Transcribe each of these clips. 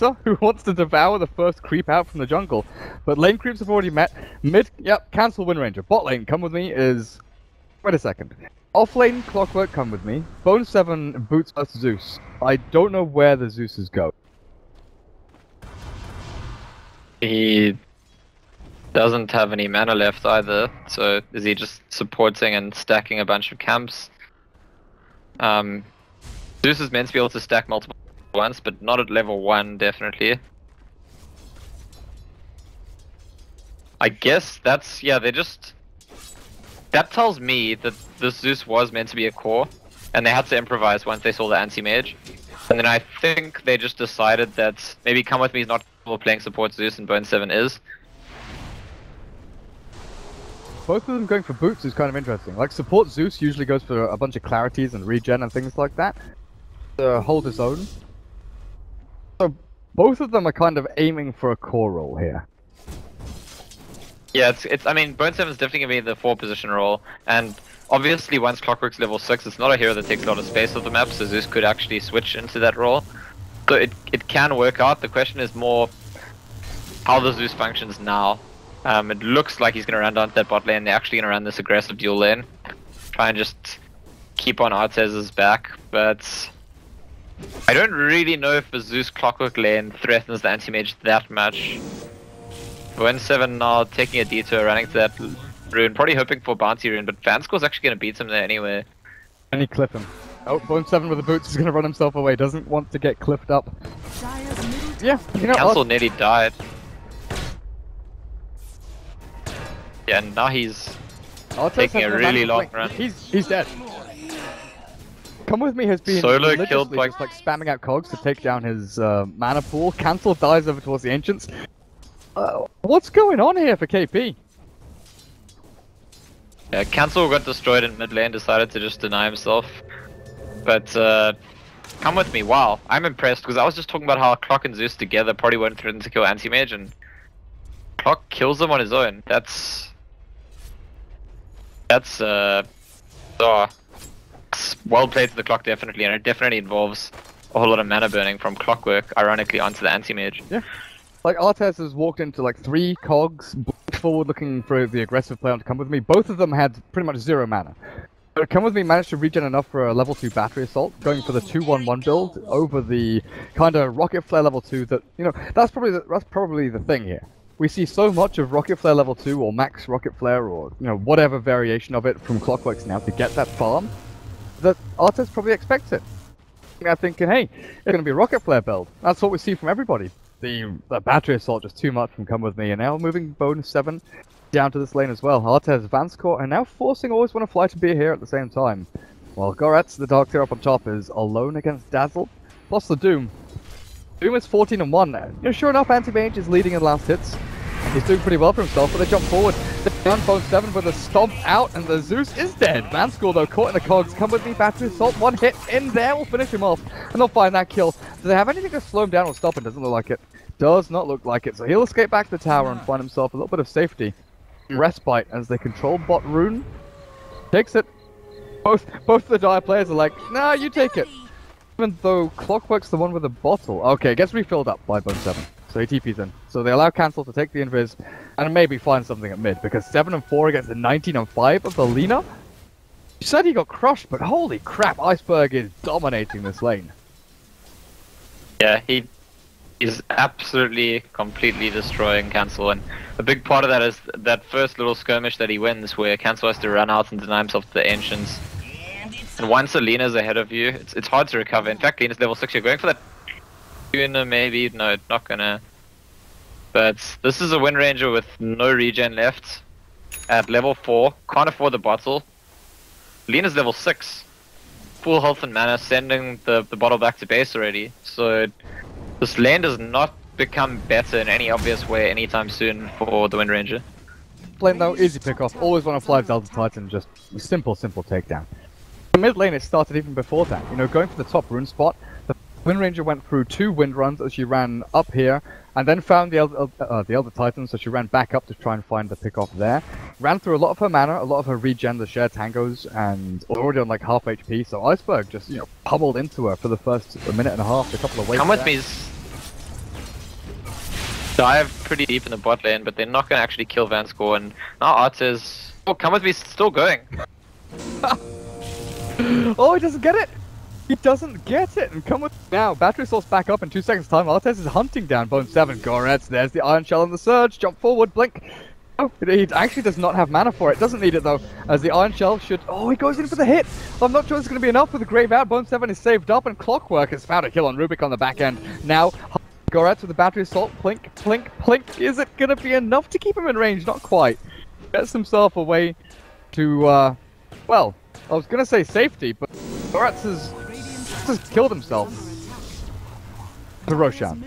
who wants to devour the first creep out from the jungle. But lane creeps have already met. Mid, yep, cancel Wind Ranger. Bot lane, come with me, is... Wait a second. Off lane, Clockwork, come with me. Bo3, Boots versus Zeus. I don't know where the Zeuses go. He doesn't have any mana left either, so is he just supporting and stacking a bunch of camps? Zeus is meant to be able to stack multiple once, but not at level 1, definitely. I guess that's, yeah, they just... That tells me that this Zeus was meant to be a core, and they had to improvise once they saw the anti-mage. And then I think they just decided that maybe Come With Me is not playing support Zeus and bo3 is. Both of them going for boots is kind of interesting. Like, support Zeus usually goes for a bunch of clarities and regen and things like that to hold his own. So both of them are kind of aiming for a core role here. Yeah, it's I mean, bo3 is definitely going to be the 4 position role, and obviously once Clockwork's level 6, it's not a hero that takes a lot of space off the map, so Zeus could actually switch into that role. So it can work out. The question is more how the Zeus functions now. It looks like he's going to run down to that bot lane. They're actually going to run this aggressive dual lane. Try and just keep on Artez's back, but I don't really know if the Zeus Clockwork lane threatens the anti-mage that much. bo3 now taking a detour, running to that rune, probably hoping for bounty rune, but Vanscore's actually going to beat him there anyway. And he clip him. Oh, bo3 with the boots is going to run himself away, doesn't want to get clipped up. Yeah, you know, Cancel nearly died. Yeah, and now he's taking a really long run. He's dead. Come With Me has been solo killed by just, like spamming out cogs to take down his mana pool. Cancel dies over towards the Ancients. What's going on here for KP? Yeah, Cancel got destroyed in mid lane, decided to just deny himself. But Come With Me, wow, I'm impressed, because I was just talking about how Clock and Zeus together probably won't threaten to kill anti-mage, and Clock kills him on his own. That's well played to the Clock, definitely, and it definitely involves a whole lot of mana burning from Clockwork, ironically, onto the anti-mage. Yeah. Like, Artez has walked into like 3 cogs, forward looking for the aggressive player to Come With Me. Both of them had pretty much 0 mana. But Come With Me managed to regen enough for a level 2 battery assault, going for the 2-1-1 build over the kind of rocket flare level 2 that, you know, that's probably the thing here. We see so much of rocket flare level 2 or max rocket flare or, you know, whatever variation of it from Clockworks now to get that farm, that Artez probably expects it. I'm thinking, hey, it's going to be a rocket flare build. That's what we see from everybody. The battery assault just too much from Come With Me, and now moving bo3 down to this lane as well. Artez, Vanscore, and now forcing Always Wanna Fly to be here at the same time. While Goretz, the Dark Tier up on top, is alone against Dazzle, plus the Doom. Doom is 14-1. You know, sure enough, Anti-Mage is leading in last hits. He's doing pretty well for himself, but they jump forward. Down bo3 with a stomp out, and the Zeus is dead. Vanscore, though, caught in the cogs. Come With Me, battery assault, 1 hit in there will finish him off, and they'll find that kill. Do they have anything to slow him down or stop him? Doesn't look like it. Does not look like it, so he'll escape back to the tower and find himself a little bit of safety. Respite as they control bot rune. Takes it. Both the Dire players are like, nah, you take it. Even though Clockwork's the one with the bottle. Okay, gets refilled up by bo3. So he TP's in. So they allow Cancel to take the invis and maybe find something at mid, because 7 and 4 against the 19 and 5 of the Lina. You said he got crushed, but holy crap, Iceberg is dominating this lane. Yeah, he's absolutely, completely destroying Cancel, and a big part of that is that first little skirmish that he wins, where Cancel has to run out and deny himself to the Ancients. And once Alina's ahead of you, it's hard to recover. In fact, Alina's level 6, you're going for that Tuna maybe? No, not gonna. But this is a Wind Ranger with no regen left. At level 4, can't afford the bottle. Alina's level 6. Full health and mana, sending the bottle back to base already. So this lane does not become better in any obvious way anytime soon for the Wind Ranger. Lane though, easy pick off. Always Wanna Fly Delta Titan, just simple takedown. The mid lane, it started even before that. You know, going for the top rune spot, the Wind Ranger went through 2 wind runs as she ran up here, and then found the Elder Titan, so she ran back up to try and find the pick off there. Ran through a lot of her mana, a lot of her regen, the shared tangos, and already on like half HP, so Iceberg just, you know, pummeled into her for the first minute and a half, a couple of waves. Come with me. dive pretty deep in the bot lane, but they're not going to actually kill Vanscore. And now Artez, oh, come with me, still going. Oh, he doesn't get it! He doesn't get it! And come with now, battery source back up in 2 seconds time. Artez is hunting down bo3. Goretz, there's the Iron Shell and the Surge. Jump forward, blink. Oh, he actually does not have mana for it. Doesn't need it though, as the Iron Shell should... Oh, he goes in for the hit! I'm not sure it's going to be enough with the Grave out. bo3 is saved up, and Clockwork has found a kill on Rubik on the back end. Now, Goretz with the battery assault. Plink, plink, plink. Is it going to be enough to keep him in range? Not quite. Gets himself away to, well, I was going to say safety, but Goretz has killed himself. The Roshan.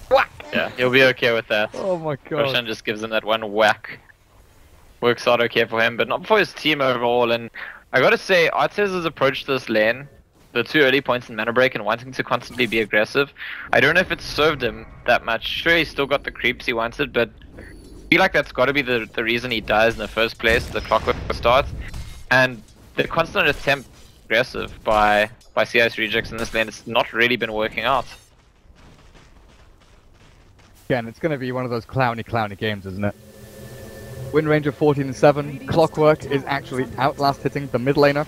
Whack! Yeah, he'll be okay with that. Oh my god. Roshan just gives him that one whack. Works out okay for him, but not for his team overall. And I gotta say, Artez's approach to this lane, the 2 early points in mana break and wanting to constantly be aggressive, I don't know if it served him that much. Sure, he still got the creeps he wanted, but I feel like that's gotta be the reason he dies in the first place, the Clockwork starts. And the constant attempt aggressive by CIS rejects in this lane, it's not really been working out. Again, it's going to be one of those clowny games, isn't it? Win range of 14-7. Clockwork is actually outlast hitting the mid laner.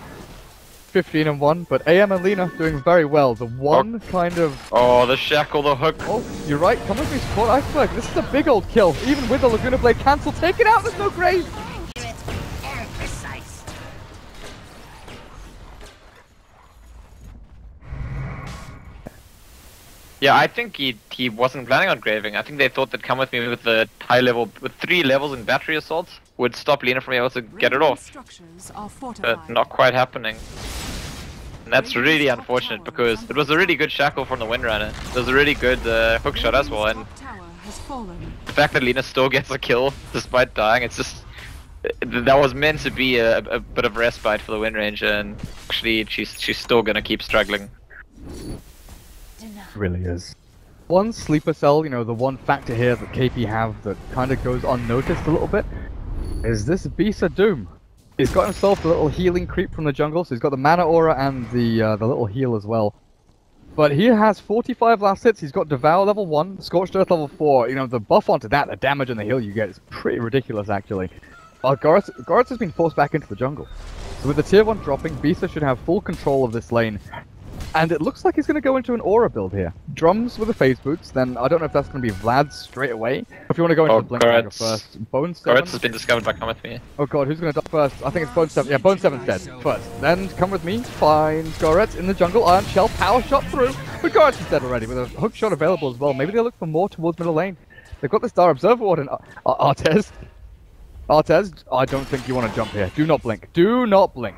15-1, but AM and Lina doing very well. The one kind of... Oh, the shackle, the hook. Oh, you're right. Come with me, support Iceberg. This is a big old kill. Even with the Laguna Blade cancel, take it out. There's no grave. Yeah, I think he wasn't planning on graving. I think they thought that come with me with the high level, with 3 levels in battery assault would stop Lina from being able to get it off. But not quite happening. And that's really unfortunate because it was a really good shackle from the Windrunner. It was a really good hook shot as well, and the fact that Lina still gets a kill despite dying, it's just... That was meant to be a bit of respite for the win range, and actually she's still gonna keep struggling. Really is. One sleeper cell, you know, the one factor here that Kaipi have that kind of goes unnoticed a little bit, is this Bisa Doom. He's got himself a little healing creep from the jungle, so he's got the mana aura and the little heal as well. But he has 45 last hits, he's got Devour level 1, Scorched Earth level 4, you know, the buff onto that, the damage and the heal you get is pretty ridiculous actually. Goretz has been forced back into the jungle. So with the tier 1 dropping, Bisa should have full control of this lane. And it looks like he's going to go into an aura build here. Drums with the phase boots, then I don't know if that's going to be Vlad straight away. If you want to go into the Blink Dagger first. bo3 Goretz has been discovered by Come With Me. Oh god, who's going to die first? I think it's bo3. Yeah, bo3's dead first. Then Come With Me finds Goretz in the jungle. Iron Shell, power shot through. But Goretz is dead already with a hook shot available as well. Maybe they'll look for more towards middle lane. They've got the Star Observer Ward and Artez. Artez, I don't think you want to jump here. Do not blink. Do not blink.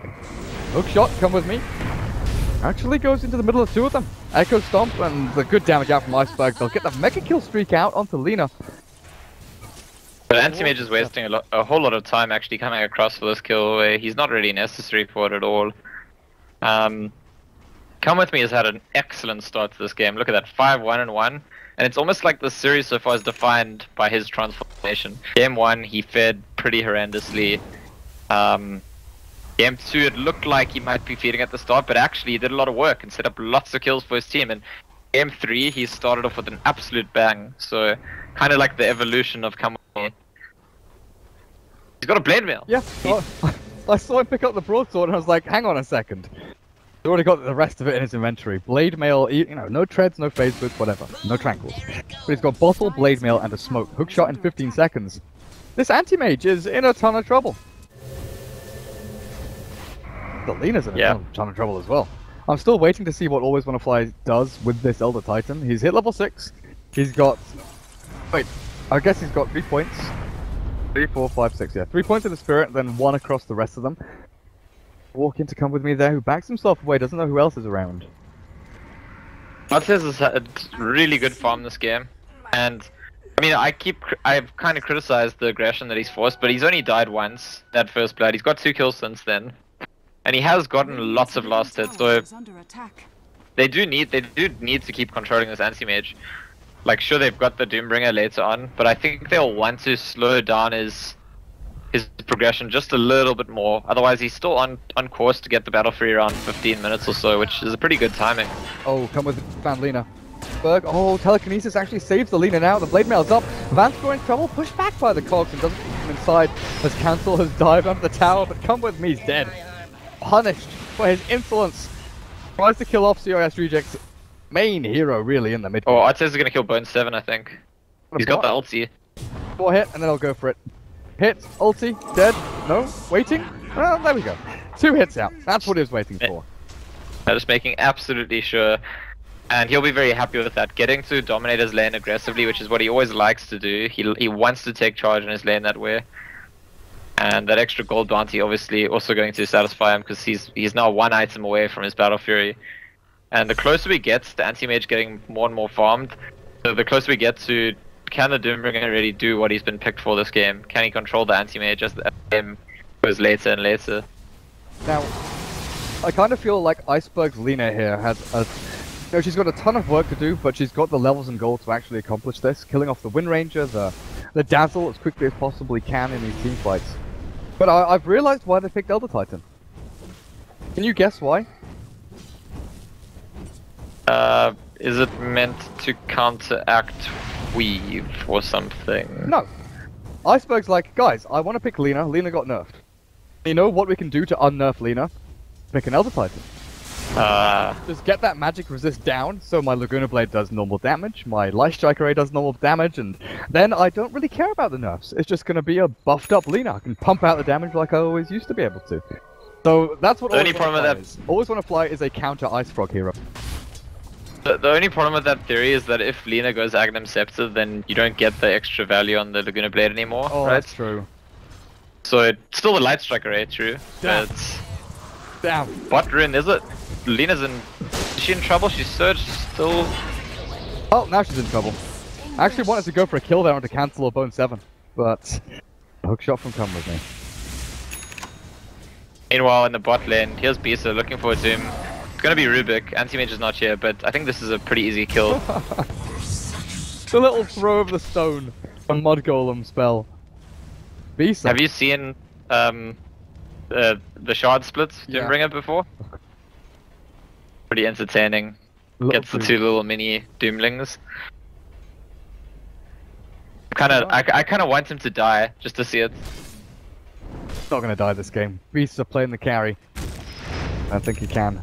Hook shot, Come With Me. Actually goes into the middle of 2 of them. Echo Stomp and the good damage out from Iceberg. They'll get the Mega Kill streak out onto Lina. But Anti-Mage is wasting a whole lot of time actually coming across for this kill. He's not really necessary for it at all. Come With Me has had an excellent start to this game. Look at that, 5-1-1. And it's almost like the series so far is defined by his transformation. Game 1, he fed pretty horrendously. Game 2, it looked like he might be feeding at the start, but actually he did a lot of work and set up lots of kills for his team. And Game 3, he started off with an absolute bang. So, kind of like the evolution of Come With Me. He's got a blade mail. Yeah, I saw him pick up the broadsword and I was like, hang on a second. He's already got the rest of it in his inventory. Blade mail, you know, no treads, no phase boots, whatever. No tranquils. But he's got bottle, blade mail, and a smoke. Hook shot in 15 seconds. This anti-mage is in a ton of trouble. The Lina's in a ton of trouble as well. I'm still waiting to see what Always Wanna Fly does with this Elder Titan. He's hit level 6. He's got... Wait, I guess he's got 3 points. 3, 4, 5, 6, yeah. 3 points in the spirit, then 1 across the rest of them. Walk in to Come With Me there, who backs himself away, doesn't know who else is around. Artez has had really good farm this game. And, I mean, I've kind of criticized the aggression that he's forced, but he's only died once, that first blood. He's got 2 kills since then. And he has gotten lots of last hits, so they do need to keep controlling this anti-mage. Like, sure, they've got the Doombringer later on, but I think they'll want to slow down his progression just a little bit more. Otherwise, he's still on course to get the battle free around 15 minutes or so, which is a pretty good timing. Oh, Come With Fan Lina. Iceberg. Oh, telekinesis actually saves the Lina now. The blade mail's up. Vanscore in trouble, pushed back by the cogs and doesn't come inside as Cancel has dived under the tower, but Come With Me is dead. Punished for his insolence. Tries to kill off CIS Reject's main hero, really, in the mid. Oh, Artez is gonna kill Bone7, I think. He's got the ulti. 4 hit, and then I'll go for it. Hit, ulti, dead. No, waiting. Well, there we go. 2 hits out. That's what he was waiting for. I'm just making absolutely sure. And he'll be very happy with that. Getting to dominate his lane aggressively, which is what he always likes to do. He wants to take charge in his lane that way. And that extra gold bounty obviously also going to satisfy him because he's now 1 item away from his Battle Fury. And the closer we get to the anti-mage getting more and more farmed, the closer we get to can the Doombringer really do what he's been picked for this game? Can he control the anti-mage as the game goes later and later? Now, I kind of feel like Iceberg's Lina here has she's got a ton of work to do, but she's got the levels and gold to actually accomplish this, killing off the Wind Ranger, the Dazzle as quickly as possibly can in these team fights. But I've realized why they picked Elder Titan. Can you guess why? Is it meant to counteract Weave or something? No. Iceberg's like, guys, I want to pick Lina. Lina got nerfed. You know what we can do to unnerf Lina? Pick an Elder Titan. Just get that magic resist down, so my Laguna Blade does normal damage, my Light Strike Array does normal damage, and then I don't really care about the nerfs. It's just gonna be a buffed up Lina. I can pump out the damage like I always used to be able to. So that's what the only problem with that is. Always Wanna Fly is a counter Ice Frog hero. The only problem with that theory is that if Lina goes Aghanim Scepter, then you don't get the extra value on the Laguna Blade anymore, oh, right? That's true. So it's still the Light Strike Array, true. Damn. But Damn. Bot Rin, is it? Lina's in... Is she in trouble? She's surged still... Oh, now she's in trouble. I actually wanted to go for a kill there on to cancel or Bone7, but a hook shot from Come With Me. Meanwhile, in the bot lane, here's Bisa looking for a Doom. It's gonna be Rubik. Anti-Mage is not here, but I think this is a pretty easy kill. The little throw of the stone, a Mud Golem spell. Bisa. Have you seen the shard splits Doombringer before? Pretty entertaining. Gets the 2 little mini Doomlings. I kind of want him to die just to see it. He's not gonna die this game. Beasts are playing the carry. I think he can.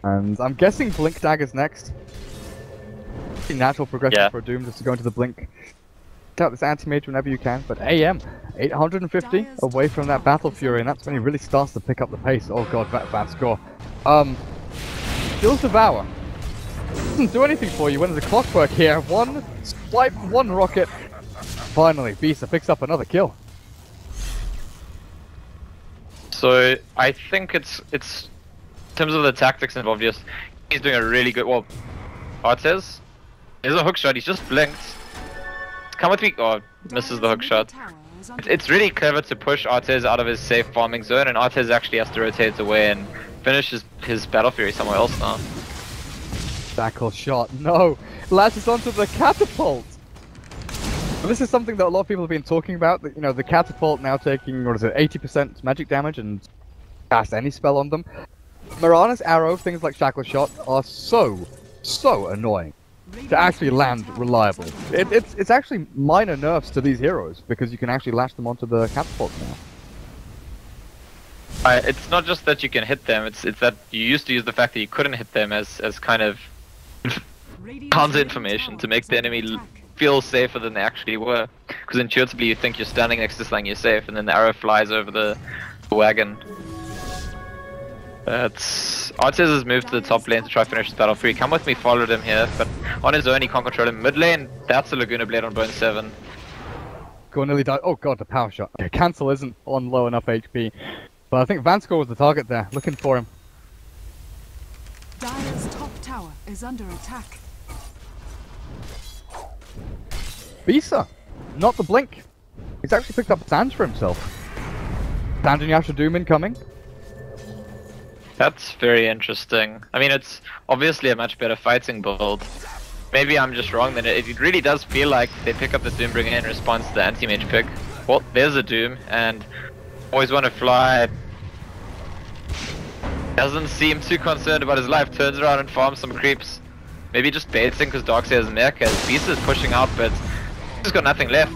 And I'm guessing Blink Dagger's next. Natural progression for a Doom just to go into the Blink. Take out this anti-mage whenever you can, but AM 850 away from that Battle Fury, and that's when he really starts to pick up the pace. Oh god, bad score. Skills Devour doesn't do anything for you when there's a clockwork here. 1 swipe, 1 rocket. Finally, Bisa picks up another kill. So I think it's in terms of the tactics involved. Just he's doing a really good. Well, Artez, there's a hook shot. He's just blinked. Come with me. Oh, misses the hook shot. It's really clever to push Artez out of his safe farming zone, and Artez actually has to rotate away and finish his Battle Fury somewhere else now. Tackle shot. No, latches onto the catapult. Well, this is something that a lot of people have been talking about. That, you know, the catapult now taking, what is it, 80% magic damage and cast any spell on them. Mirana's arrow, things like Shackle Shot, are so annoying to actually land reliable. It's actually minor nerfs to these heroes because you can actually lash them onto the catapult now. It's not just that you can hit them, it's that you used to use the fact that you couldn't hit them as kind of counter information to make the enemy feel safer than they actually were. Because intuitively you think you're standing next to something you're safe, and then the arrow flies over the wagon. Artez has moved to the top lane to try to finish his Battle Free. Come with me, followed him here, but on his own he can't control him. Mid lane, that's a Laguna Blade on Bone7. Go nearly died. Oh god, the power shot. Okay, Cancel isn't on low enough HP. But I think Vanscore was the target there, looking for him. Dire's top tower is under attack. Bisa, not the blink. He's actually picked up Sands for himself. Sand and Yasha Doom incoming. That's very interesting. I mean, it's obviously a much better fighting build. Maybe I'm just wrong, then it really does feel like they pick up the Doombringer in response to the anti-mage pick. Well, there's a Doom, and Always Wanna Fly doesn't seem too concerned about his life, turns around and farms some creeps. Maybe just baiting because Darkseid's mech as Beast is pushing out, but he's got nothing left.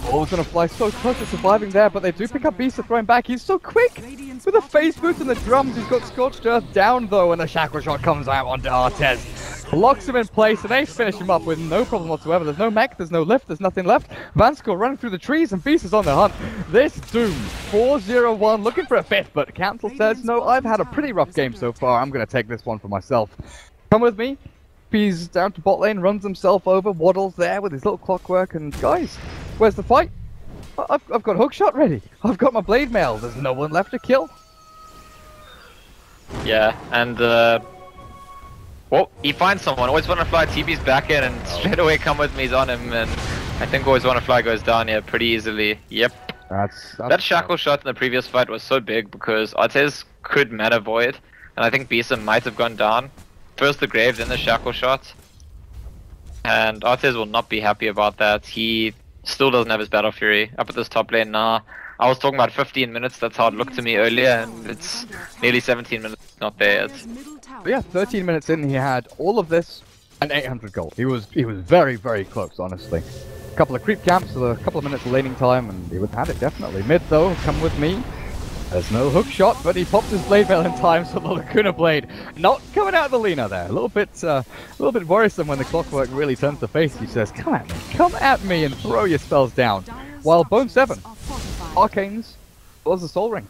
Oh, he's gonna fly so close to surviving there, but they do pick up Beast to throw him back. He's so quick! With the phase boost and the drums, he's got Scorched Earth down though, and the Shackle Shot comes out onto Artez. Locks him in place, and they finish him up with no problem whatsoever. There's no mech, there's no lift, there's nothing left. Vanskor running through the trees, and Beast is on the hunt. This Doom, 4-0-1, looking for a fifth, but Cancel says, no, I've had a pretty rough game so far. I'm gonna take this one for myself. Come with me. He's down to bot lane, runs himself over, waddles there with his little clockwork, and guys, where's the fight? I've got hookshot ready. I've got my blade mail. There's no one left to kill. Yeah, and well, he finds someone. Always want to fly. TP's back in, and straight away come with me's on him, and I think always want to fly goes down here pretty easily. Yep. That shackle shot in the previous fight was so big because Artez could mana void, and I think Bisa might have gone down. First the grave, then the shackle shot. And Artez will not be happy about that. He still doesn't have his Battle Fury up at this top lane now. I was talking about 15 minutes, that's how it looked to me earlier, and it's nearly 17 minutes not there yet. But yeah, 13 minutes in, he had all of this and 800 gold. He was very, very close, honestly. A couple of creep camps, a couple of minutes of laning time, and he would have had it definitely. Mid though, come with me. There's no hook shot, but he pops his blade mail in time, so the Lacuna Blade not coming out of the Lina there. A little bit worrisome when the clockwork really turns the face. He says, come at me and throw your spells down. While bo3, Arcanes, was the Soul Ring,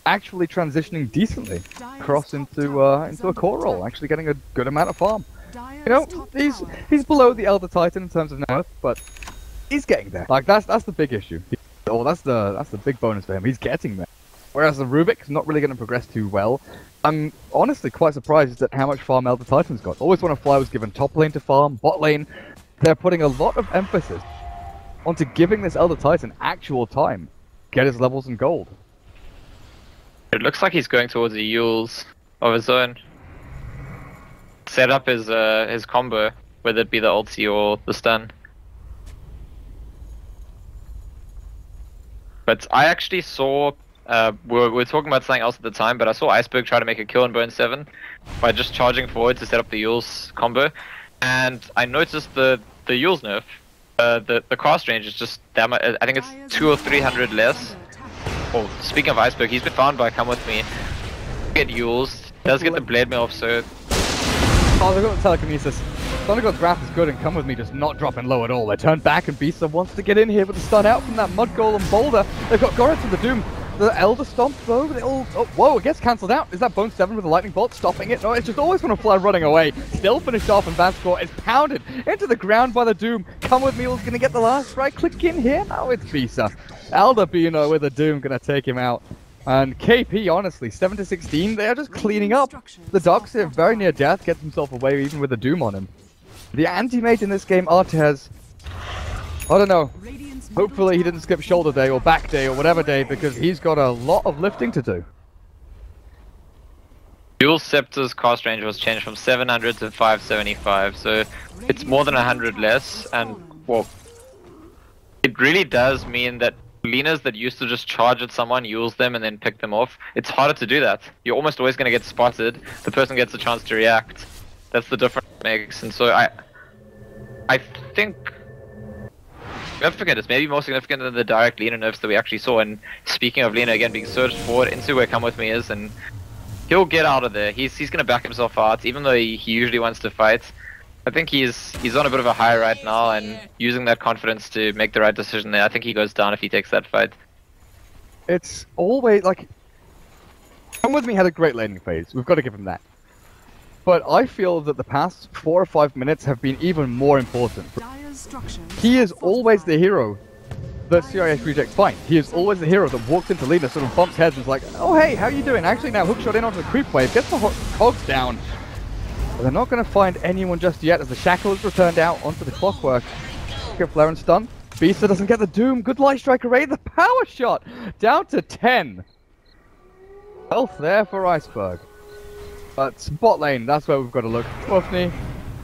actually transitioning decently across into a core role, actually getting a good amount of farm. You know, he's below the Elder Titan in terms of nerf, but he's getting there. Like that's the big issue. Oh, that's the big bonus for him. He's getting there. Whereas the Rubik's not really going to progress too well. I'm honestly quite surprised at how much farm Elder Titan's got. Always Wanna Fly was given top lane to farm, bot lane. They're putting a lot of emphasis onto giving this Elder Titan actual time. Get his levels in gold. It looks like he's going towards the Yules of his own. Set up his combo, whether it be the ulti or the stun. But I actually saw... we were talking about something else at the time, but I saw Iceberg try to make a kill on bo3 by just charging forward to set up the Yules combo, and I noticed the Yules nerf. The cast range is just that much. I think it's 200 or 300 less. Oh, speaking of Iceberg, he's been found by Come With Me. Get Yules, does get the blade mail off, so... Oh, they've got the telekinesis. Thundergod's Wrath is good, and Come With Me just not dropping low at all. They turn back, and Bisa wants to get in here with the stun out from that Mud Golem boulder. They've got Gorith to the Doom. The Elder Stomp though, they all... Oh, whoa, it gets cancelled out. Is that bo3 with a lightning bolt stopping it? No, it's just Always Wanna Fly running away. Still finished off, and Vanskor is pounded into the ground by the Doom. Come With Me was gonna get the last strike. Click in here. Now it's Bisa. Elder Bino with the Doom gonna take him out. And KP, honestly, 7-16, they are just cleaning up. The Darkseid, very near death, gets himself away even with the Doom on him. The anti-mage in this game, Artez, I don't know. Hopefully he didn't skip shoulder day or back day or whatever day, because he's got a lot of lifting to do. Dual Scepter's cast range was changed from 700 to 575, so it's more than 100 less, and, well, it really does mean that Linas that used to just charge at someone, use them, and then pick them off, it's harder to do that. You're almost always going to get spotted, the person gets a chance to react. That's the difference it makes, and so I think... significant. It's maybe more significant than the direct Lina nerfs that we actually saw. And speaking of Lina, again being surged forward into where Come With Me is, and he'll get out of there. He's gonna back himself out, even though he usually wants to fight. I think he's on a bit of a high right now, and using that confidence to make the right decision there. I think he goes down if he takes that fight. It's always like Come With Me had a great laning phase. We've got to give him that. But I feel that the past 4 or 5 minutes have been even more important. He is always the hero that CIS rejects fine. He is always the hero that walks into Lina, sort of bumps heads and is like, oh hey, how you doing? Actually now hookshot in onto the creep wave, gets the cogs down. But they're not going to find anyone just yet as the shackle is returned out onto the clockwork. Get flare and stun. Bisa doesn't get the Doom. Good light strike array. The power shot down to 10. Health there for Iceberg. But bot lane, that's where we've got to look. Wolfney,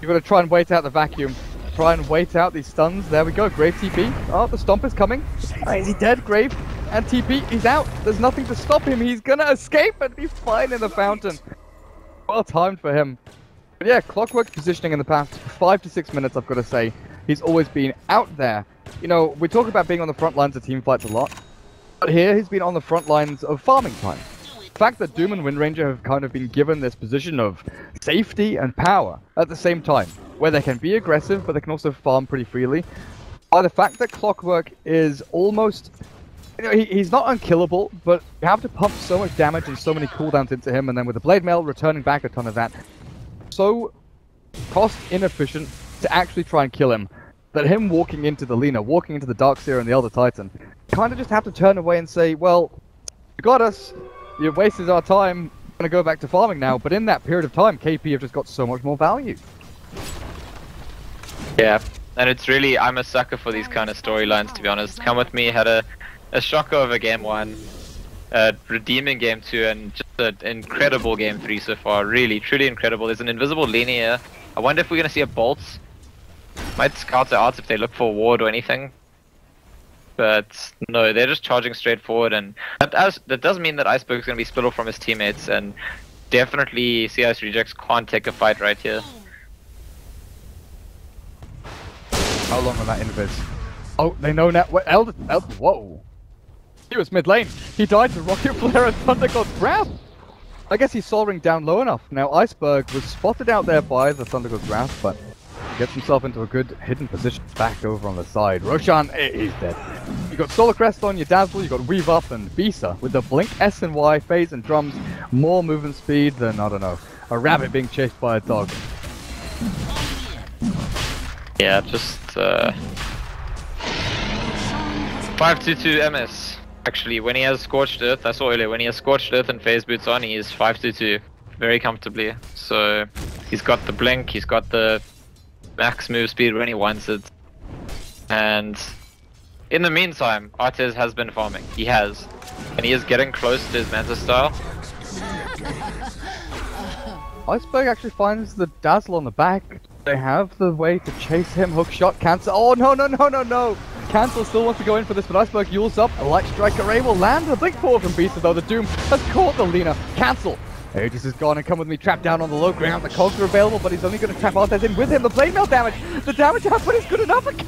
you've got to try and wait out the vacuum. Try and wait out these stuns. There we go. Grave TP. Oh, the stomp is coming. Is he dead? Grave and TP. He's out. There's nothing to stop him. He's gonna escape and be fine in the fountain. Well timed for him. But yeah, Clockwork's positioning in the past 5 to 6 minutes, I've got to say, he's always been out there. You know, we talk about being on the front lines of team fights a lot, but here he's been on the front lines of farming time. The fact that Doom and Windranger have kind of been given this position of safety and power at the same time, where they can be aggressive, but they can also farm pretty freely, by the fact that Clockwork is almost... You know, he's not unkillable, but you have to pump so much damage and so many cooldowns into him, and then with the Blade Mail returning back a ton of that, so cost inefficient to actually try and kill him, that him walking into the Lina, walking into the Darkseer and the Elder Titan, kind of just have to turn away and say, well, you got us, you've wasted our time, I'm gonna go back to farming now, but in that period of time, KP have just got so much more value. Yeah, and it's really, I'm a sucker for these kind of storylines, to be honest. Come With Me had a shocker over game 1, a redeeming game 2, and just an incredible game 3 so far. Really, truly incredible. There's an invisible Lina here. I wonder if we're going to see a bolt. Might scout it out if they look for a ward or anything. But no, they're just charging straight forward, and that does mean that Iceberg's going to be split off from his teammates, and definitely CIS Rejects can't take a fight right here. How long on that invis? Oh, they know now. What? Elder, whoa. He was mid lane. He died to Rocket Flare and Thunder God's Wrath. I guess he's soaring down low enough. Now, Iceberg was spotted out there by the Thunder God's Wrath, but gets himself into a good hidden position back over on the side. Roshan, he's dead. You got Solar Crest on your Dazzle, you got Weave Up and Bisa with the Blink, S and Y, Phase and Drums. More movement speed than, I don't know, a rabbit being chased by a dog. Yeah, just 522 MS. Actually, when he has Scorched Earth, I saw earlier, when he has Scorched Earth and Phase Boots on, he is 522 very comfortably. So he's got the blink, he's got the max move speed when he wants it. And in the meantime, Artez has been farming. He has. And he is getting close to his Manta style. Iceberg actually finds the Dazzle on the back. They have the way to chase him, hook shot, cancel. Oh no, no, no, no, no! Cancel still wants to go in for this, but Iceberg yules up. A Light Strike Array will land. The blink forward from Beast, though the Doom has caught the Lina. Cancel! Aegis is gone and Come With Me trapped down on the low ground. The cogs are available, but he's only going to trap Artez in with him. The blade mail damage. The damage output is good enough. And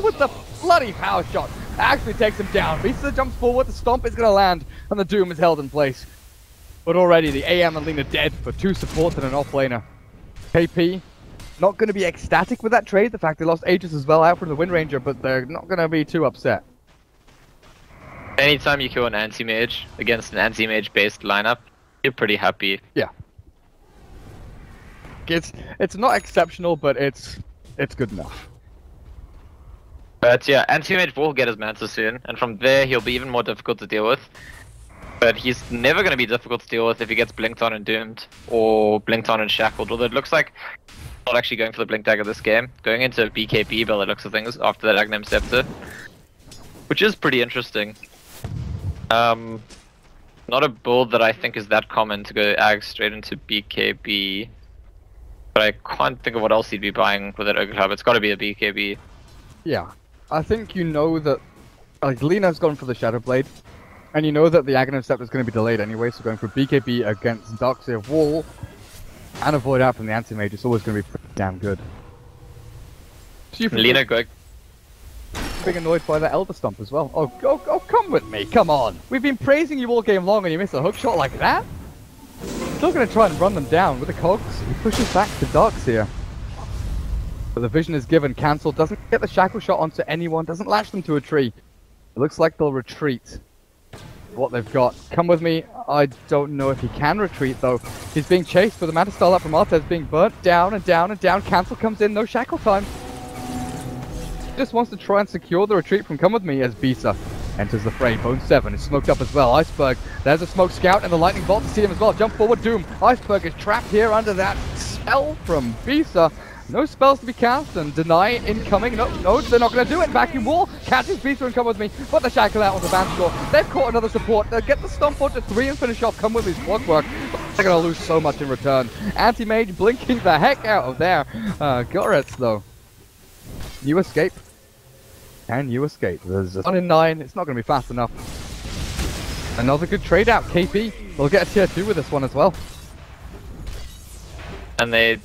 with the bloody power shot, actually takes him down. Beast jumps forward. The stomp is going to land, and the Doom is held in place. But already the AM and Lina dead for 2 supports and an off-laner. KP not going to be ecstatic with that trade. The fact they lost Aegis as well out from the Windranger, but they're not going to be too upset. Anytime you kill an anti-mage against an anti-mage based lineup, you're pretty happy. Yeah. It's not exceptional, but it's good enough. But yeah, anti-mage will get his Manta soon, and from there he'll be even more difficult to deal with. But he's never going to be difficult to deal with if he gets blinked on and doomed, or blinked on and shackled, although it looks like not actually going for the blink dagger this game, going into BKB by the looks of things after that Aghanim Scepter, which is pretty interesting. Not a build that I think is that common to go Ag straight into BKB, but I can't think of what else he'd be buying with that Ogre Hub. It's got to be a BKB. Yeah, I think you know that like Lina's gone for the Shadow Blade, and you know that the Aghanim Scepter is going to be delayed anyway, so going for BKB against Darkseer Wall and avoid out from the anti-mage is always going to be pretty damn good. Lina going. Being annoyed by the Elder Stomp as well. Oh, come with me, come on! We've been praising you all game long and you miss a hook shot like that? Still going to try and run them down with the cogs. He pushes back to Darkseer. But the vision is given, cancel, doesn't get the shackle shot onto anyone, doesn't latch them to a tree. It looks like they'll retreat. What they've got. Come with me. I don't know if he can retreat though. He's being chased with the Manta style up from Artez, being burnt down and down and down. Cancel comes in, no shackle time. Just wants to try and secure the retreat from Come With Me as Bisa enters the fray. Bone 7 is smoked up as well. Iceberg, there's a smoke scout and the lightning bolt to see him as well. Jump forward, Doom. Iceberg is trapped here under that spell from Bisa. No spells to be cast and deny incoming. No, they're not going to do it. Vacuum wall catches Bisa and Come With Me. Put the shackle out on the Vanscore. They've caught another support. They'll get the stomp on to 3 and finish off Come With Me's Clockwork. They're going to lose so much in return. Anti-Mage blinking the heck out of there. Goretz though. You escape. Can you escape? There's a 1 in 9. It's not going to be fast enough. Another good trade out. KP will get a tier 2 with this one as well. And they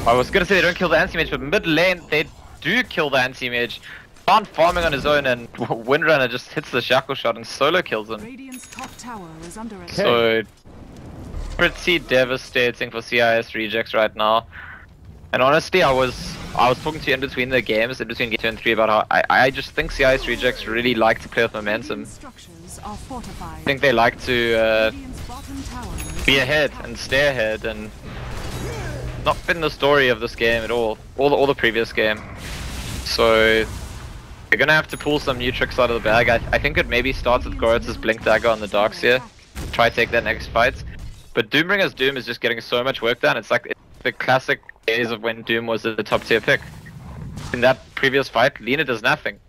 I was gonna say they don't kill the anti-mage, but mid lane they do kill the anti-mage. Found farming on his own, and Windrunner just hits the shackle shot and solo kills him. Radiant's top tower is under attack. So pretty devastating for CIS rejects right now. And honestly, I was talking to you in between the games, in between game 2 and 3, about how I just think CIS rejects really like to play with momentum. I think they like to be ahead and stay ahead, and not been the story of this game at all the previous game. So they're gonna have to pull some new tricks out of the bag. I think it maybe starts with Goratz's Blink Dagger on the Darks here. Try to take that next fight. But Doombringer's Doom is just getting so much work done. It's like the classic days of when Doom was the top tier pick. In that previous fight, Lina does nothing.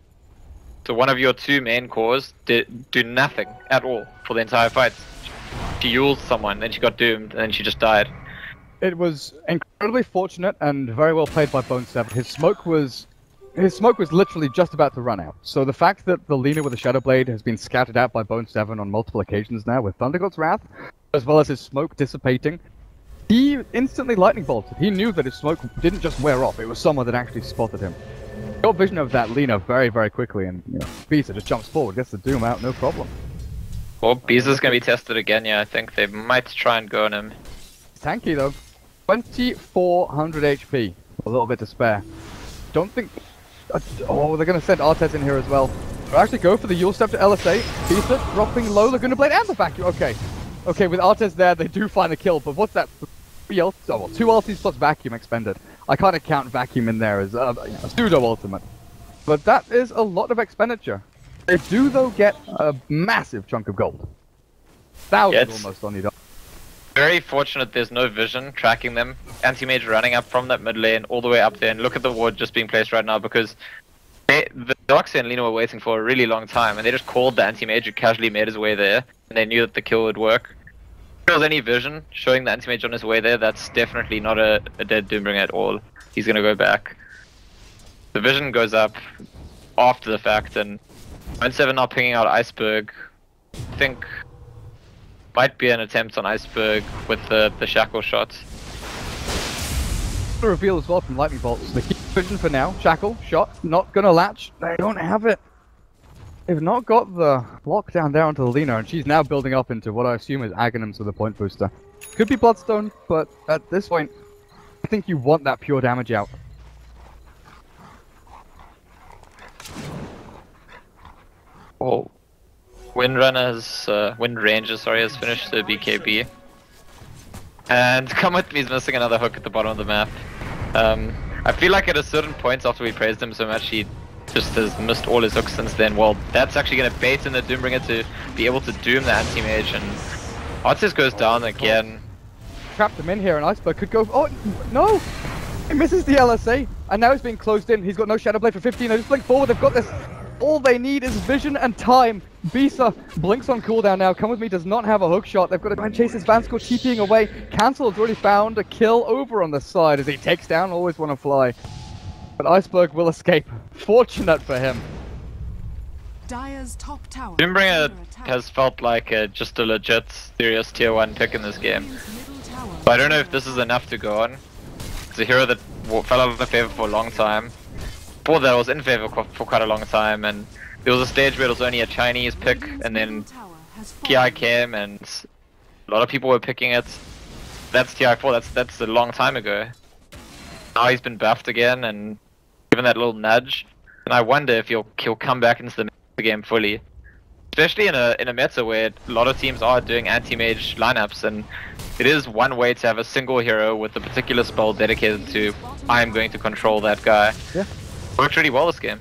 So one of your two main cores did do nothing at all for the entire fight. She ulted someone, then she got doomed, and then she just died. It was incredibly fortunate and very well played by bo3. His smoke was literally just about to run out. So the fact that the Lina with the Shadow Blade has been scouted out by bo3 on multiple occasions now with Thundergod's Wrath, as well as his smoke dissipating, he instantly lightning bolted. He knew that his smoke didn't just wear off, it was someone that actually spotted him. Got vision of that Lina very, very quickly, and Bisa just jumps forward, gets the Doom out, no problem. Well, Bisa's gonna be tested again, yeah. I think they might try and go on him. Tanky though. 2400 HP. A little bit to spare. Don't think... oh, they're gonna send Artez in here as well. They'll actually go for the Yule Step to LSA. Bisa dropping low, Laguna Blade and the vacuum. Okay. Okay, with Artez there, they do find the kill, but what's that? 2 ultis plus vacuum expended. I can't account vacuum in there as a pseudo ultimate. But that is a lot of expenditure. They do though get a massive chunk of gold. Thousands almost on you. Very fortunate there's no vision tracking them. Anti-mage running up from that mid lane all the way up there, and look at the ward just being placed right now, because the Darkseid and Lina were waiting for a really long time, and they just called the anti-mage who casually made his way there, and they knew that the kill would work. If there was any vision showing the anti-mage on his way there, that's definitely not a dead Doombringer at all. He's gonna go back. The vision goes up after the fact, and 7 now pinging out Iceberg. I think might be an attempt on Iceberg with the shackle shot. The reveal as well from lightning bolts. They keep vision for now. Shackle shot, not gonna latch. They don't have it. They've not got the lockdown there onto the Lina, and she's now building up into what I assume is Aghanims with a point booster. Could be Bloodstone, but at this point, I think you want that pure damage out. Oh. Wind Ranger, has finished the BKB. And Come With Me is missing another hook at the bottom of the map. I feel like at a certain point after we praised him so much, he just has missed all his hooks since then. Well, that's actually going to bait in the Doombringer to be able to doom the anti-mage, and Artis goes down again. Trapped him in here, and Iceberg could go... oh, no! He misses the LSA, and now he's being closed in. He's got no Shadow Blade for 15. They just blink forward. They've got this... all they need is vision and time. Bisa blinks on cooldown now. Come With Me does not have a hook shot. They've got to try and chase his Vanscore, TPing away. Cancel has already found a kill over on the side as he takes down Always Wanna Fly. But Iceberg will escape. Fortunate for him. Dire's top tower. Doombringer has felt like just a legit serious tier 1 pick in this game. But I don't know if this is enough to go on. It's a hero that fell out of favor for a long time. Before that, was in favor for quite a long time, and there was a stage where it was only a Chinese pick, and then TI came, and a lot of people were picking it. That's TI4. That's a long time ago. Now he's been buffed again and given that little nudge, and I wonder if he'll come back into the game fully, especially in a meta where a lot of teams are doing anti-mage lineups, and it is one way to have a single hero with a particular spell dedicated to I am going to control that guy. Yeah. Worked really well this game.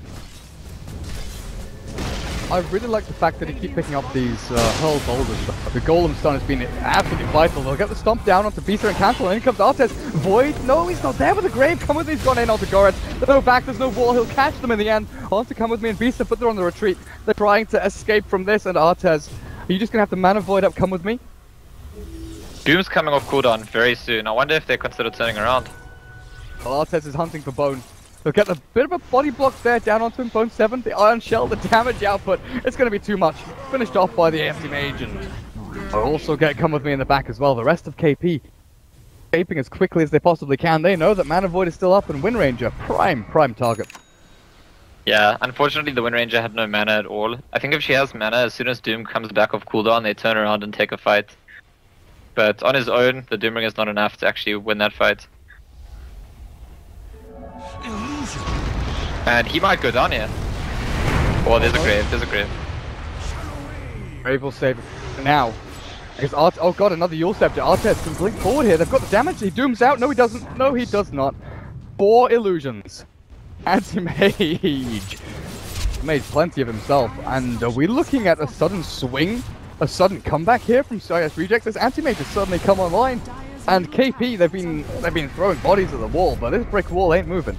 I really like the fact that he keeps picking up these hurl boulders. The Golem stun has been absolutely vital. They'll get the stomp down onto Bisa and cancel, and in comes Artez. Void, no, he's not there with the grave. Come With Me's gone in onto Goretz. There's no back, there's no wall. He'll catch them in the end. On to Come With Me and Bisa, but they're on the retreat. They're trying to escape from this, and Artez, are you just gonna have to mana void up Come With Me? Doom's coming off cooldown very soon. I wonder if they consider turning around. Well, Artez is hunting for Bone. They'll get a bit of a body block there down onto him. bo3, the Iron Shell, the damage output. It's going to be too much. Finished off by the anti-mage, and they'll also get Come With Me in the back as well. The rest of KP escaping as quickly as they possibly can. They know that Mana Void is still up and Wind Ranger, prime target. Yeah, unfortunately the Wind Ranger had no mana at all. I think if she has mana, as soon as Doom comes back off cooldown, they turn around and take a fight. But on his own, the Doombringer is not enough to actually win that fight. And he might go down here. Oh, there's a grave. Grave will save it now. Because oh god, another Yule Scepter. Artez can blink forward here. They've got the damage. He dooms out. No, he doesn't. No, he does not. 4 illusions. Anti-Mage made plenty of himself. And are we looking at a sudden swing? A sudden comeback here from CIS Rejects? This Anti-Mage has suddenly come online. And KP, they've been throwing bodies at the wall, but this brick wall ain't moving.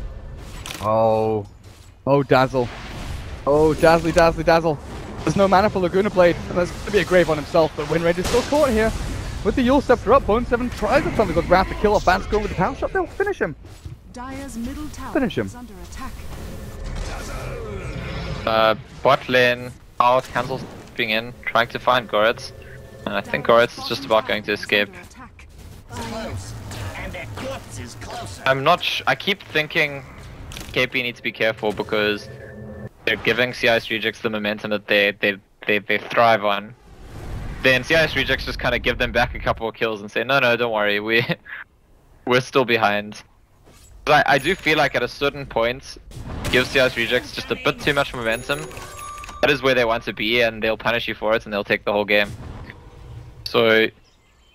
Oh. Oh, Dazzle. Oh, Dazzle. There's no mana for Laguna Blade, and there's going to be a grave on himself, but Wind Ranger's still caught here. With the Yule Scepter up, Bone7 tries to time to go grab the kill off Banscore with the power shot, they'll finish him. Dire's middle tower Finish him. is under attack. Bot lane out, Cancel's being in, trying to find Goretz. And I think Goretz is just about going to escape. I'm not I keep thinking KP needs to be careful because they're giving CIS Rejects the momentum that they thrive on. Then CIS Rejects just kind of give them back a couple of kills and say, no, don't worry, we're still behind. But I do feel like at a certain point, give CIS Rejects just a bit too much momentum. That is where they want to be, and they'll punish you for it, and they'll take the whole game. So I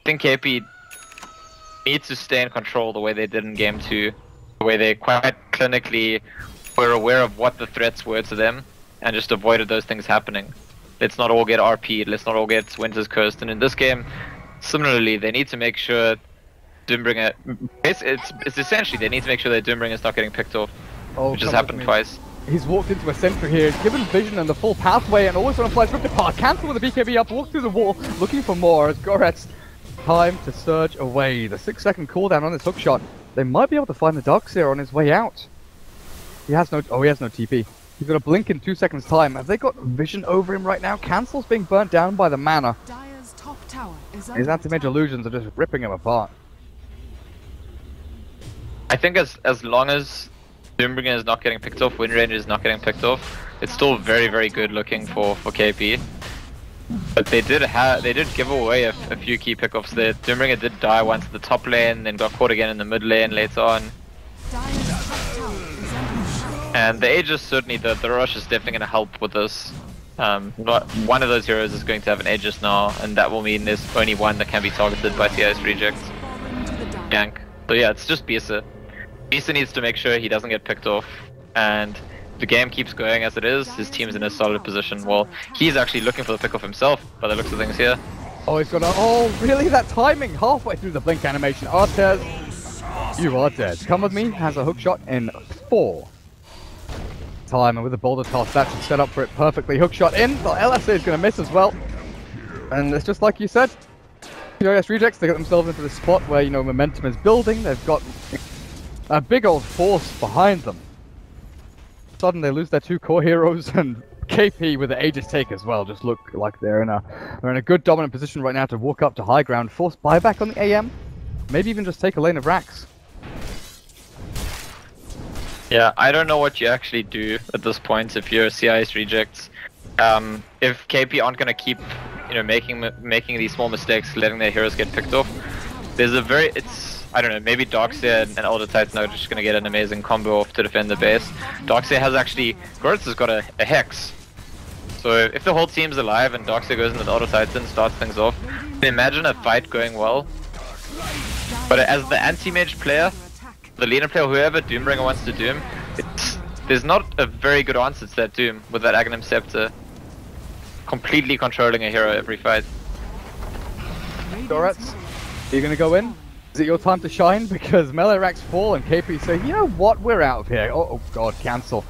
think KP needs to stay in control the way they did in Game 2, the way they quite clinically were aware of what the threats were to them and just avoided those things happening. Let's not all get RP'd, let's not all get Winter's Cursed, and in this game, similarly, they need to make sure Doombringer, it's essentially they need to make sure that Doombringer is not getting picked off, which has happened twice. He's walked into a sentry here, given vision and the full pathway, and always on a flash rip apart. Cancel with the BKB up, walk through the wall, looking for more as Goretz time to surge away. The 6-second cooldown on this hookshot. They might be able to find the Darkseer on his way out. He has no TP. He's gonna blink in 2 seconds time. Have they got vision over him right now? Cancel's being burnt down by the mana. Dire's top tower is under His anti-mage illusions are just ripping him apart. I think as long as Doombringer is not getting picked off, Wind Ranger is not getting picked off, it's still very, very good looking for KP. But they did give away a few key pickoffs there. Doombringer did die once at the top lane, then got caught again in the mid lane later on. And the Aegis, certainly the rush is definitely going to help with this. One of those heroes is going to have an Aegis now, and that will mean there's only one that can be targeted by CIS Rejects. Gank. So yeah, it's just Bisa. Bisa needs to make sure he doesn't get picked off, and if the game keeps going as it is, his team's in a solid position. Well, he's actually looking for the pick off himself, by the looks of things here. Oh, he's got a... Oh, really? That timing! Halfway through the blink animation. Artez, you are dead. Come with me, has a hookshot in 4. Time, and with the boulder toss, that should set up for it perfectly. Hookshot in, but LSA is going to miss as well. And it's just like you said. CIS Rejects, they got themselves into the spot where, you know, momentum is building. They've got a big old force behind them. Suddenly they lose their 2 core heroes, and KP with the Aegis take as well just look like they're in a good dominant position right now to walk up to high ground, force buyback on the AM, maybe even just take a lane of Rax. Yeah, I don't know what you actually do at this point if you're CIS Rejects. If KP aren't going to keep, you know, making these small mistakes, letting their heroes get picked off, there's a I don't know, maybe Darkseer and Elder Titan are just going to get an amazing combo off to defend the base. Darkseer has actually, Goretz has got a Hex. So if the whole team's alive and Darkseer goes into the Elder Titan, starts things off, imagine a fight going well. But as the anti-mage player, the laner player, whoever Doombringer wants to Doom, there's not a very good answer to that Doom with that Aghanim Scepter completely controlling a hero every fight. Goretz, are you going to go in? Is it your time to shine? Because melee racks fall and KP say, you know what, we're out of here. Oh god, Cancel.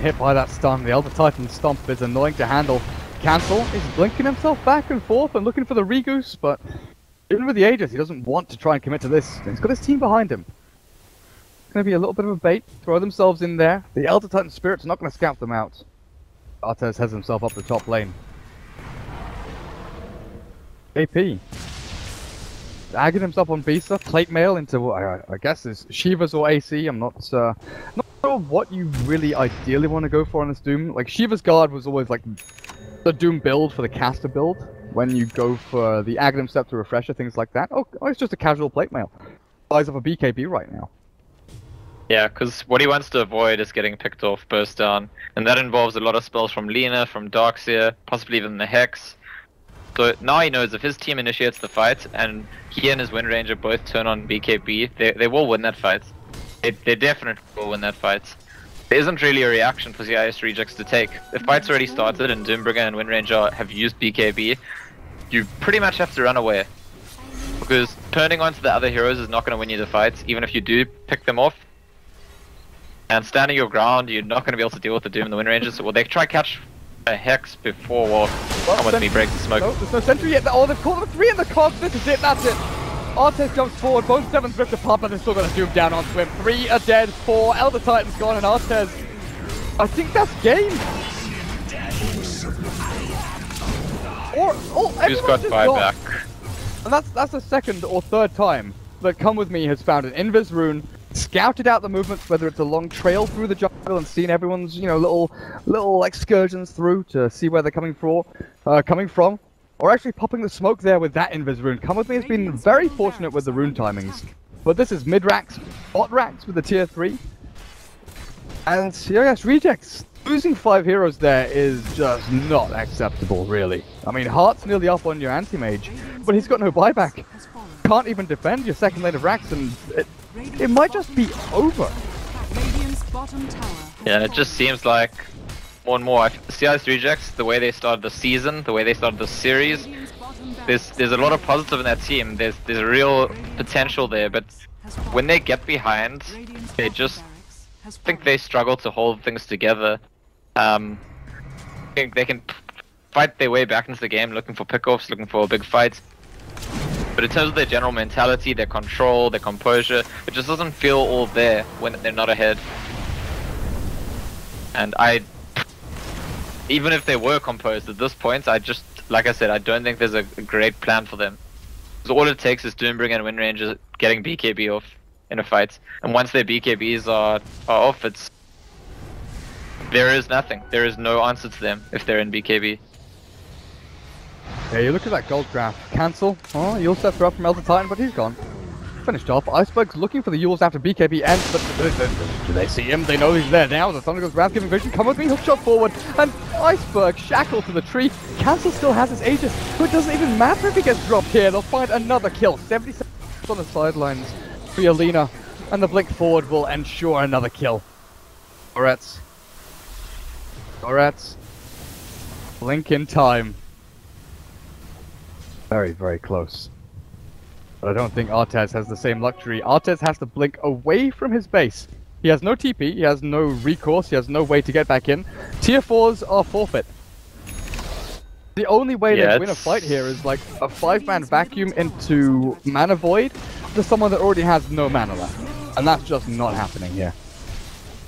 Hit by that stun. The Elder Titan stomp is annoying to handle. Cancel is blinking himself back and forth and looking for the Regoose, but even with the Aegis, he doesn't want to try and commit to this. He's got his team behind him. It's going to be a little bit of a bait. Throw themselves in there. The Elder Titan Spirit's not going to scout them out. Artez has himself up the top lane. KP. agging himself on Visa, plate mail into what I guess is Shivas or AC. I'm not sure what you really ideally want to go for on this Doom. Like Shiva's guard was always like the Doom build for the caster build. When you go for the Aghanim Scepter Refresher, things like that. Oh, it's just a casual plate mail. Size of a BKB right now. Yeah, because what he wants to avoid is getting picked off, burst down, and that involves a lot of spells from Lina, from Darkseer, possibly even the Hex. So now he knows if his team initiates the fight, and he and his Wind Ranger both turn on BKB, they will win that fight. They definitely will win that fight. There isn't really a reaction for CIS rejects to take. The fight's already started and Doombringer and Wind Ranger have used BKB. You pretty much have to run away. Because turning onto the other heroes is not going to win you the fights, even if you do pick them off. And standing your ground, you're not going to be able to deal with the Doom and the Wind Rangers. Well, they try catch a Hex before, come with me, breaks the smoke. No, there's no sentry yet. Oh, they've caught them 3 in the cogs. This is it, that's it. Artes jumps forward, both 7's ripped apart, but they're still going to Doom down onto him. 3 are dead, 4, Elder Titan's gone, and Artes, I think that's game. Who's got buyback? And that's the second or third time that Come With Me has found an Invis rune, scouted out the movements, whether it's a long trail through the jungle and seen everyone's, you know, little excursions through to see where they're coming from, or actually popping the smoke there with that Invis rune. Come With Me has been very fortunate with the rune timings. But this is mid-racks, bot-racks with the tier 3. And CIS rejects. Losing 5 heroes there is just not acceptable, really. I mean, Heart's nearly up on your anti-mage, but he's got no buyback. Can't even defend your second lane of racks, and it might just be over. Yeah, and it just seems like more and more CIS rejects, the way they started the season, the way they started the series, there's a lot of positive in that team. There's a real potential there, but when they get behind, they just think they struggle to hold things together. I think they can fight their way back into the game, looking for pickoffs, looking for big fights. But in terms of their general mentality, their control, their composure, it just doesn't feel all there when they're not ahead. And even if they were composed at this point, like I said, I don't think there's a great plan for them. Because all it takes is Doombringer and Wind Ranger getting BKB off in a fight. And once their BKBs are off, there is nothing. There is no answer to them if they're in BKB. Yeah, you look at that gold graph. Cancel. Oh, Yule Scepter up from Elder Titan, but he's gone. Finished off. Iceberg's looking for the Yules after BKB ends, but do they see him? They know he's there now. The Thunder goes round, giving vision. Come with me, hook shot forward. And Iceberg shackled to the tree. Cancel still has his Aegis, but it doesn't even matter if he gets dropped here. They'll find another kill. 77 on the sidelines for Yelena, and the blink forward will ensure another kill. Gorets. Blink in time. Very, very close. But I don't think Artes has the same luxury. Artes has to blink away from his base. He has no TP, he has no recourse, he has no way to get back in. Tier 4s are forfeit. The only way to win a fight here is like a 5-man vacuum into Mana Void to someone that already has no mana left. And that's just not happening here.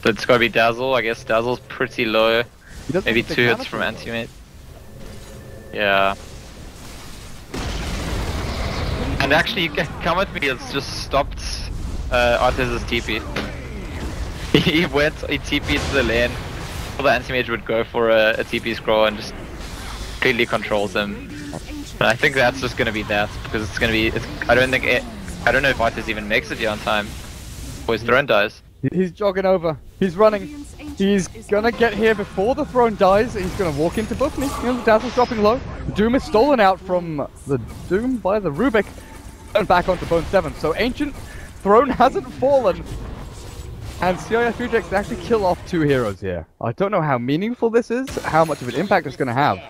So it's gotta be Dazzle. I guess Dazzle's pretty low. Maybe 2 hits from Anti-Mate. Yeah. And actually, Come With Me has just stopped Artes' TP. He TP'd to the lane. The Anti-Mage would go for a TP scroll and just completely controls him. And I think that's just gonna be that, because it's gonna be. I don't know if Artes even makes it here on time. Or his throne dies. He's jogging over. He's running. He's gonna get here before the throne dies. He's gonna walk into Buffney. You know, the Dazzle's dropping low. Doom is stolen out from the Doom by the Rubik. And back onto Bone 7. So Ancient Throne hasn't fallen. And CIS Rejects actually kill off 2 heroes here. I don't know how meaningful this is, how much of an impact it's gonna have.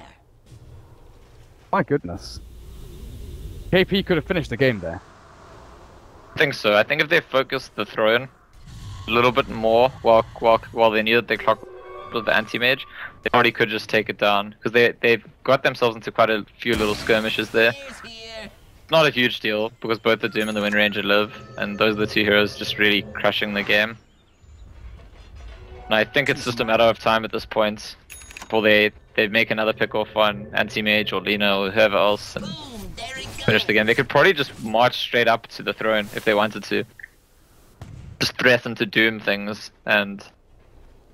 My goodness. KP could have finished the game there. I think so. I think if they focused the throne a little bit more while they knew that they clocked with the anti-mage, they probably could just take it down. Because they've got themselves into quite a few little skirmishes there. It's not a huge deal, because both the Doom and the Wind Ranger live, and those are the 2 heroes just really crushing the game. And I think it's just a matter of time at this point before they make another pick off on anti-mage or Lina or whoever else, and finish the game. They could probably just march straight up to the throne if they wanted to. Just threaten to doom things, and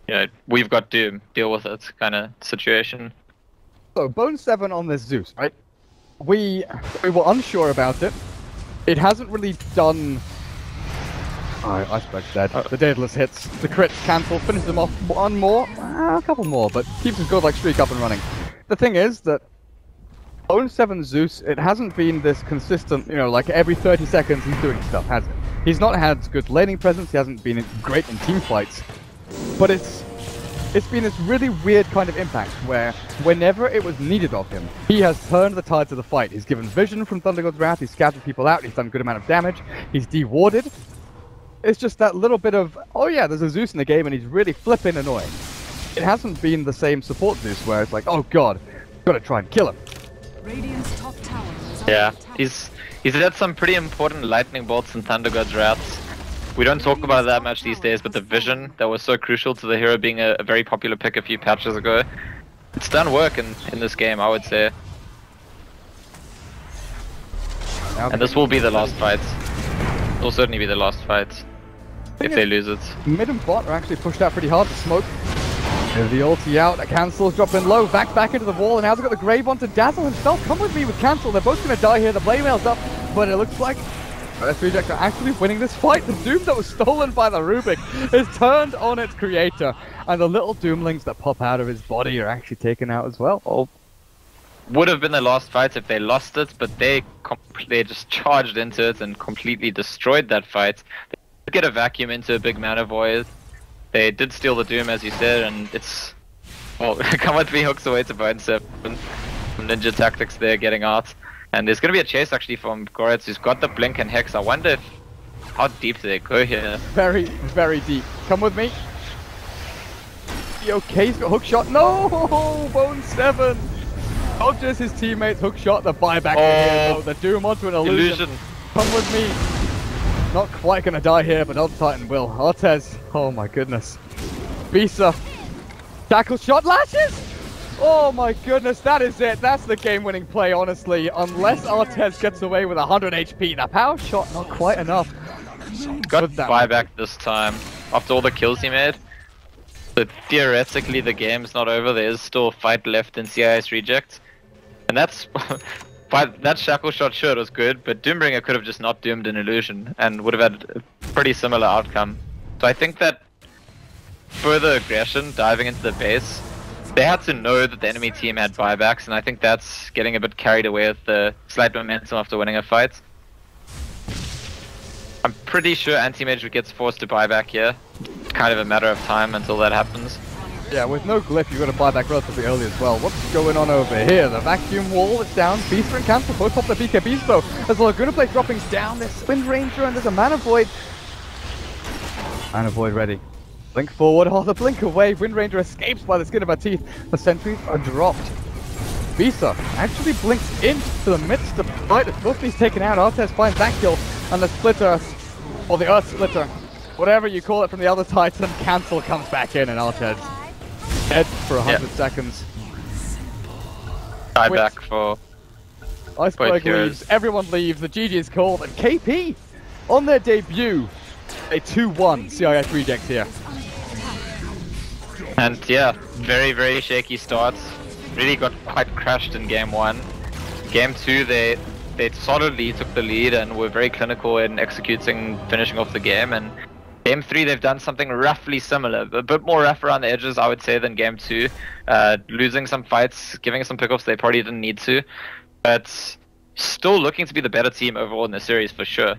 you know, we've got doom, deal with it kind of situation. So, Bone 7 on this Zeus, right? We were unsure about it. It hasn't really done... Alright, Iceberg's dead. The Daedalus hits, the crits cancel, finishes him off one more, a couple more, but keeps his godlike streak up and running. The thing is that Bone 7 Zeus, it hasn't been this consistent, you know, like every 30 seconds he's doing stuff, has it? He's not had good laning presence, he hasn't been great in team fights, but it's been this really weird kind of impact where whenever it was needed of him, he has turned the tides of the fight. He's given vision from Thunder God's Wrath, he's scattered people out, he's done a good amount of damage, he's de-warded. It's just that little bit of, oh yeah, there's a Zeus in the game and he's really flipping annoying. It hasn't been the same support Zeus where it's like, oh god, gotta try and kill him. Radiant's top tower is Yeah, under attack. he's had some pretty important lightning bolts and Thunder God's Wraths. We don't talk about it that much these days, but the vision that was so crucial to the hero being a very popular pick a few patches ago, it's done work in this game, I would say. And this will be the last fight. It will certainly be the last fight if they lose it. Mid and bot are actually pushed out pretty hard to smoke. There's the ulti out, a Cancel's dropping low, back into the wall, and now they've got the Grave on to dazzle himself. Come with me with Cancel, they're both gonna die here, the Blade Mail's up, but it looks like Reject are actually winning this fight. The Doom that was stolen by the Rubik is turned on its creator, and the little Doomlings that pop out of his body are actually taken out as well. Oh. Would have been the last fight if they lost it, but they just charged into it and completely destroyed that fight. They did get a vacuum into a big mana void. They did steal the Doom, as you said, and it's... Well, come with me, hooks away to Bone 7. Some ninja tactics there getting out. And there's going to be a chase actually from Goretz, who's got the Blink and Hex. I wonder how deep do they go here? Very, very deep. Come with me. Okay, he's got hook shot. No! Bone 7! Dodges his teammates, hook shot, the buyback here, though. The Doom onto an illusion. Come with me. Not quite gonna die here, but Elder Titan will. Artez, oh my goodness. Bisa, tackle shot, lashes! Oh my goodness, that is it. That's the game-winning play, honestly. Unless Artez gets away with 100 HP. The power shot, not quite enough. Got buyback this time, after all the kills he made. But theoretically, the game's not over. There is still a fight left in CIS Reject. And that's... that Shackle shot, sure, it was good, but Doombringer could have just not doomed an illusion and would have had a pretty similar outcome. So I think that further aggression, diving into the base, they had to know that the enemy team had buybacks, and I think that's getting a bit carried away with the slight momentum after winning a fight. I'm pretty sure Anti-Mage gets forced to buyback here. It's kind of a matter of time until that happens. Yeah, with no glyph, you've got to buy back relatively early as well. What's going on over here? The vacuum wall is down. Beast and Cancel both pop the BKBs though. There's a Laguna Blade dropping down. There's Wind Ranger and there's a Mana Void. Mana Void ready. Blink forward. Oh, the blink away. Wind Ranger escapes by the skin of her teeth. The sentries are dropped. Bisa actually blinks into the midst of the fight. As both these taken out, Artez finds that kill. And the Splitter, or the Earth Splitter, whatever you call it from the other Titan, Cancel comes back in and Artez dead for 100 seconds. Buyback for... Iceberg leaves, everyone leaves, the GG is called, and KP, on their debut, a 2-1 CIS Reject here. And yeah, very, very shaky starts. Really got quite crushed in game 1. Game 2, they solidly took the lead and were very clinical in executing, finishing off the game. And game 3, they've done something roughly similar, a bit more rough around the edges, I would say, than game 2. Losing some fights, giving some pickoffs they probably didn't need to, but still looking to be the better team overall in the series for sure.